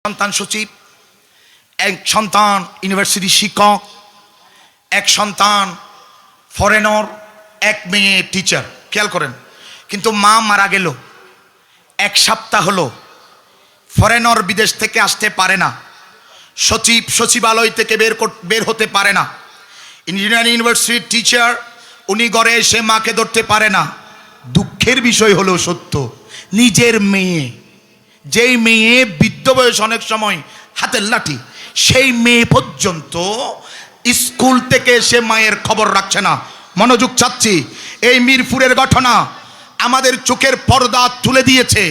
সন্তান সচিব, এক সন্তান ইউনিভার্সিটি শিক্ষক, এক সন্তান ফরেনর, এক মেয়ে টিচার। খেয়াল করেন, কিন্তু মা মারা গেল, এক সপ্তাহ হলো, ফরেনর বিদেশ থেকে আসতে পারে না, সচিব সচিবালয় থেকে বের হতে পারে না, ইঞ্জিনিয়ারিং ইউনিভার্সিটির টিচার উনি ঘরে এসে মাকে ধরতে পারে না। দুঃখের বিষয় হলো সত্য, নিজের মেয়ে, যেই মেয়ে বৃদ্ধ বয়স অনেক সময় হাতের লাঠি, সেই মেয়ে পর্যন্ত স্কুল থেকে এসে মায়ের খবর রাখছে না। মনোযোগ চাচ্ছি, এই মিরপুরের ঘটনা আমাদের চোখের পর্দা তুলে দিয়েছে।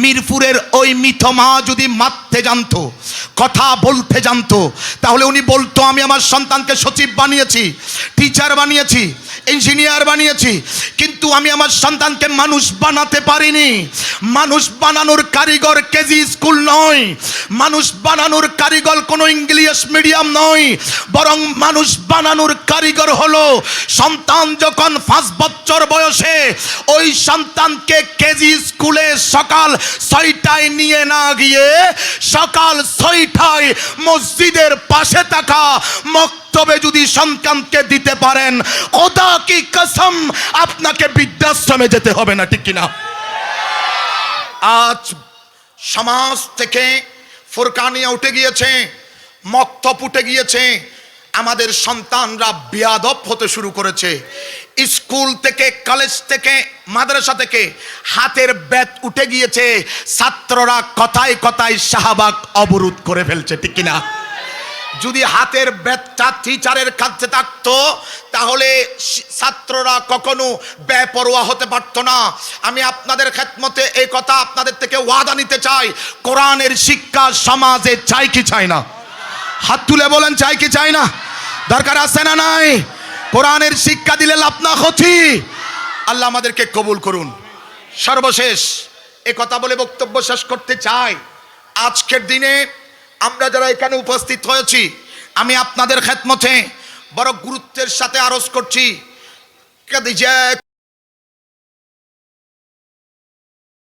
মিরপুরের ওই মৃত মা যদি মারতে জানতো, কথা বলতে জানতো, তাহলে উনি বলতো আমি আমার সন্তানকে সচিব বানিয়েছি, টিচার বানিয়েছি, ইঞ্জিনিয়ার বানিয়েছি, কিন্তু আমি আমার সন্তানকে মানুষ বানাতে পারিনি। মানুষ বানানোর কারিগর কেজি স্কুল নয়, মানুষ বানানোর কারিগর কোনো ইংলিশ মিডিয়াম নয়, বরং মানুষ বানানোর কারিগর হলো সন্তান যখন 5 বছর বয়সে ওই সন্তানকে কেজি স্কুলে সকাল 6টায় নিয়ে না গিয়ে সকাল 6টায় মসজিদের পাশে থাকা তবে যদি সন্তানকে দিতে পারেন, খোদা কি কসম আপনাকে বৃদ্ধাশ্রমে যেতে হবে না, ঠিক কিনা? আজ সমাজ থেকে ফুরকানিয়া উঠে গিয়েছে, মক্তব উঠে গিয়েছে, আমাদের সন্তানরা বেয়াদব হতে শুরু করেছে। স্কুল থেকে, কলেজ থেকে, মাদ্রাসা থেকে হাতের ব্যাট উঠে গিয়েছে, ছাত্ররা কথায় কথায় শাহবাগ অবরোধ করে ফেলছে, ঠিক কিনা? যদি হাতের ব্যাটটা টিচারের কাছে থাকতো তাহলে ছাত্ররা কখনো বেপরোয়া হতে পারতো না। আমি আপনাদের খেদমতে এই কথা আপনাদের থেকে ওয়াদা নিতে চাই, কোরআনের শিক্ষা সমাজে চাই কি চাই না? হাত তুলে বলেন, চাই কি চাই না? দরকার আছে না নাই? কোরআনের শিক্ষা দিলে লাভ না ক্ষতি। আল্লাহ আমাদেরকে কবুল করুন। সর্বশেষ এই কথা বলে বক্তব্য শেষ করতে চাই, আজকের দিনে আমরা যারা এখানে উপস্থিত হয়েছি, আমি আপনাদের খেদমতে বড় গুরুত্বের সাথে আরজ করছি,